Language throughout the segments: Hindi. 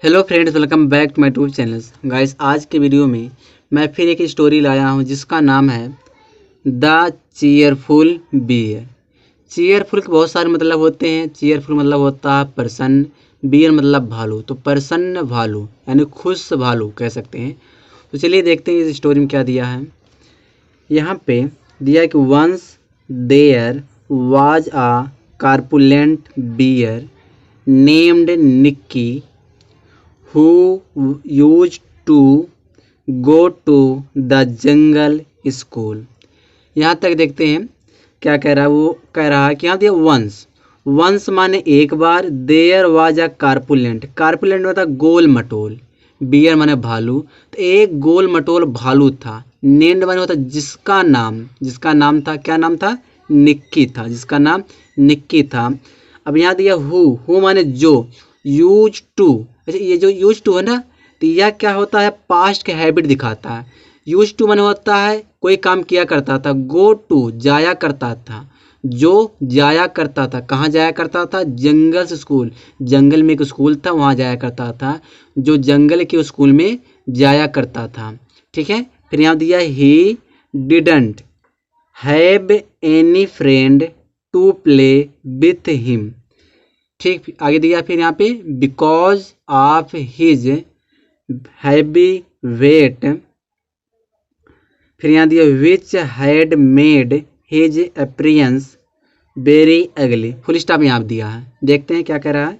Hello friends, welcome back to my YouTube channels. Guys, आज के वीडियो में मैं फिर एक स्टोरी लाया हूं जिसका नाम है द चीयरफुल बियर। चीयरफुल के बहुत सारे मतलब होते हैं। चीयरफुल मतलब होता है प्रसन्न, बियर मतलब भालू, तो प्रसन्न भालू यानी खुश भालू कह सकते हैं। तो चलिए देखते हैं इस स्टोरी में क्या दिया है। यहाँ पे दिया है कि once there was a corpulent bear named Nikki who used to go to the jungle school। यहाँ तक देखते हैं क्या कह रहा है। वो कह रहा है कि यहाँ दिया वंस। वंस माने एक बार, देयर वाज अ कार्पुलेंट। कार्पुलेंट मतलब गोल मटोल, बियर माने भालू। तो एक गोल मटोल भालू था। नेम्ड माने होता जिसका नाम था। क्या नाम था? निक्की था। जिसका नाम निक्की था। अब यहाँ दिया हु माने जो, यूज टू। अच्छा, ये जो यूज टू है ना, तो यह क्या होता है? पास्ट के हैबिट दिखाता है। यूज टू माने होता है कोई काम किया करता था। गो टू जाया करता था। जो जाया करता था, कहाँ जाया करता था? जंगल से स्कूल। जंगल में एक स्कूल था, वहाँ जाया करता था। जो जंगल के स्कूल में जाया करता था। ठीक है। फिर यहाँ दिया he didn't have any friend to play with him. ठीक, आगे दिया फिर यहाँ पे because of his heavy weight. फिर यहाँ दिया which had made his appearance very ugly. Full stop यहाँ दिया है। देखते हैं क्या कह रहा है।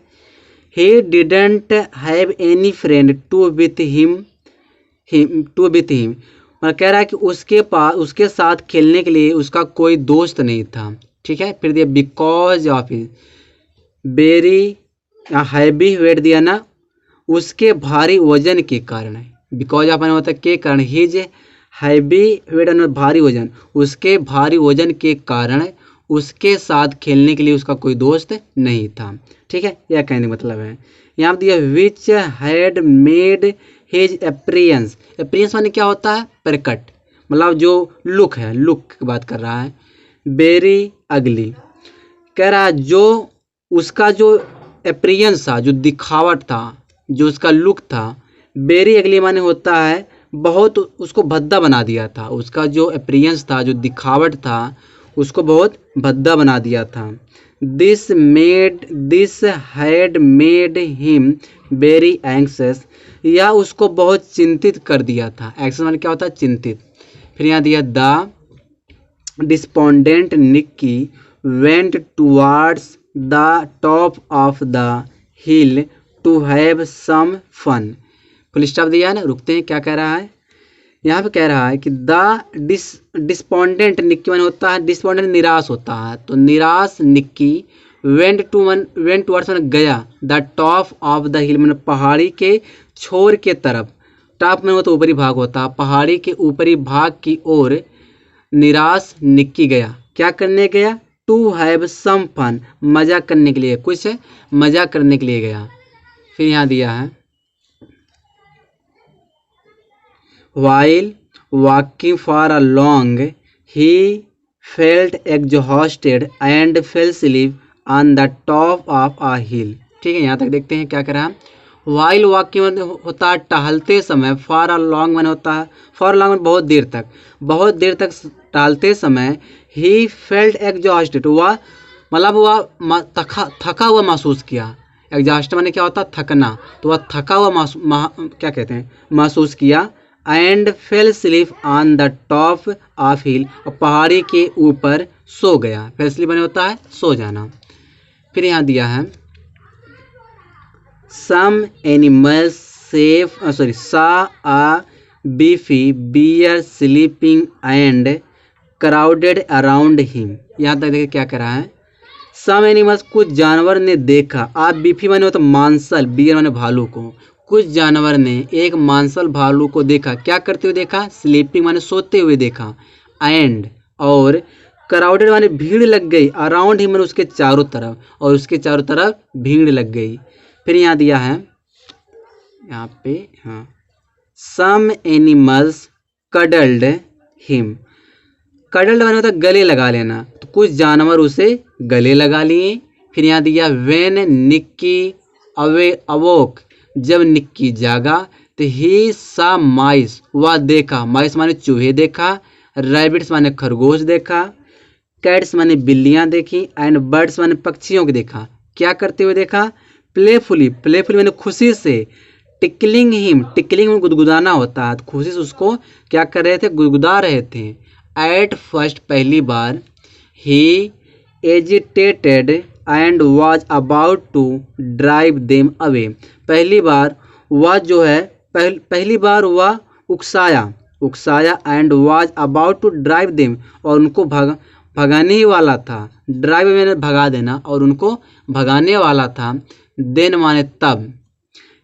He didn't have any friend to with him. मतलब कह रहा है कि उसके साथ खेलने के लिए उसका कोई दोस्त नहीं था। ठीक है। फिर दिया because of his very heavy weight दिया ना, उसके भारी वजन के कारण। बिकॉज ऑफ होता है के कारण। हिज हैवी वेट भारी वजन, उसके भारी वजन के कारण उसके साथ खेलने के लिए उसका कोई दोस्त नहीं था। ठीक है, यह कहने का मतलब है। यहाँ पर दिया which had made his appearance. Appearance माने क्या होता है? प्रकट, मतलब जो लुक है, लुक की बात कर रहा है। वेरी अगली कह रहा है जो उसका जो अपीयरेंस था, जो दिखावट था, जो उसका लुक था। वेरी अगली माने होता है बहुत उसको भद्दा बना दिया था। उसका जो अपीयरेंस था, जो दिखावट था, उसको बहुत भद्दा बना दिया था। This had made him very anxious. यह उसको बहुत चिंतित कर दिया था। एंक्सियस माने क्या होता है? चिंतित। फिर यहाँ दिया the despondent Nikki went towards the top of the hill to have some fun। Full stop दिया है ना। रुकते हैं, क्या कह रहा है। यहाँ पे कह रहा है कि द डिस्पोंडेंट निक्की माने होता है डिस्पोंडेंट निराश होता है। तो निराश निक्की वेंट टुवर्ड्स माने गया, द टॉप ऑफ द हिल माने पहाड़ी के छोर के तरफ। टॉप में तो ऊपरी भाग होता है। पहाड़ी के ऊपरी भाग की ओर निराश निक्की गया। क्या करने गया? टू हैव सम फन, मजा करने के लिए, कुछ मजा करने के लिए गया। फिर यहाँ दिया है while walking for a long he felt exhausted and fell sleep on the top of a hill. ठीक है, यहाँ तक देखते हैं क्या कर रहा है। वाइल वॉकिंग होता है टहलते समय। फॉर अ लॉन्ग मैंने होता है फॉर लॉन्ग बहुत देर तक टहलते समय। ही फेल्ट एग्जॉस्टेड, हुआ मतलब वह थका हुआ महसूस किया। एग्जॉस्ट माने क्या होता है? थकना। तो वह थका हुआ क्या कहते हैं? महसूस किया। And fell sleep on the top of hill, और पहाड़ी के ऊपर सो गया। फेल स्लीप माने होता है सो जाना। फिर यहाँ दिया है some animals saw a beefy bear sleeping and crowded around him। यहाँ तक देखिए क्या कर रहा है। सम एनिमल्स कुछ जानवर ने देखा। आप बीफी माने होता मांसल, बियर माने भालू को। कुछ जानवर ने एक मांसल भालू को देखा। क्या करते हुए देखा? स्लीपिंग माने सोते हुए देखा। एंड और क्राउडेड माने भीड़ लग गई। अराउंड ही माने उसके चारों तरफ, और उसके चारों तरफ भीड़ लग गई। फिर यहाँ दिया है यहाँ पे हाँ some animals cuddled him. Cuddled माने होता गले लगा लेना। तो कुछ जानवर उसे गले लगा लिए। फिर यहाँ दिया वेन निक्की अवे अवोक जब निक्की जागा तो ही सा माइस, वह देखा, माइस माने चूहे देखा, रैबिट्स माने खरगोश देखा, कैट्स माने बिल्लियां देखी, एंड बर्ड्स माने पक्षियों को देखा। क्या करते हुए देखा? प्लेफुली, प्लेफुली माने खुशी से, टिकलिंग हिम, टिकलिंग में गुदगुदाना होता है, तो खुशी से उसको क्या कर रहे थे? गुदगुदा रहे थे। एट फर्स्ट, पहली बार, he agitated and was about to drive them away, पहली बार वह जो है पहली बार वह उकसाया and was about to drive them, और उनको भगाने ही वाला था। ड्राइव मैंने भगा देना, और उनको भगाने वाला था। देन माने तब,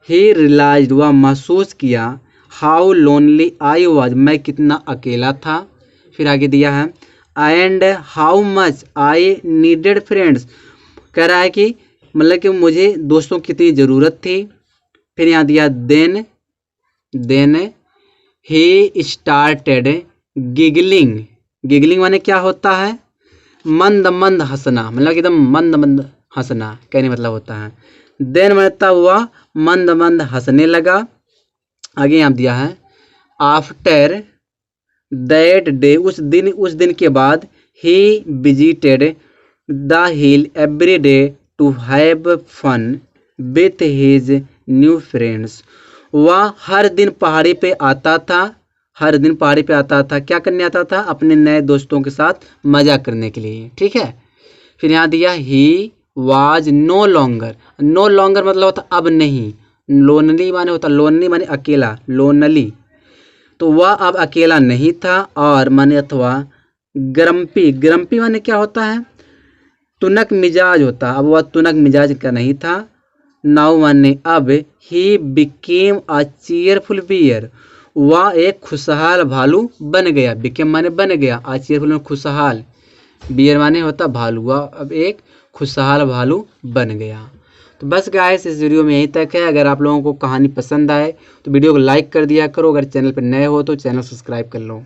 ही रियलाइज्ड, वह महसूस किया, हाउ लोनली आई वॉज, मैं कितना अकेला था। फिर आगे दिया है and how much I needed friends, कह रहा है कि मतलब कि मुझे दोस्तों की कितनी ज़रूरत थी। फिर यहाँ दिया then he started giggling, giggling माने क्या होता है? मंद मंद हंसना, मतलब एकदम मंद मंद हंसना कहने मतलब होता है। देन माने तब हुआ मंद मंद हंसने लगा। आगे यहाँ दिया है आफ्टर दैट डे, उस दिन के बाद, he visited the hill every day to have fun with his new friends, वह हर दिन पहाड़ी पे आता था, क्या करने आता था? अपने नए दोस्तों के साथ मजा करने के लिए, ठीक है। फिर यहाँ दिया he was no longer, no longer मतलब होता अब नहीं, लोनली माने अकेला, लोनली, तो वह अब अकेला नहीं था। और माने अथवा ग्रम्पी माने क्या होता है? तुनक मिजाज होता, अब वह तुनक मिजाज का नहीं था। नाउ माने अब, he became a cheerful bear, वह एक खुशहाल भालू बन गया। बिकेम माने बन गया, अ चीयरफुल माने खुशहाल, बियर माने होता भालू, वह अब एक खुशहाल भालू बन गया। तो बस गाइस, इस वीडियो में यहीं तक है। अगर आप लोगों को कहानी पसंद आए तो वीडियो को लाइक कर दिया करो, अगर चैनल पर नए हो तो चैनल सब्सक्राइब कर लो।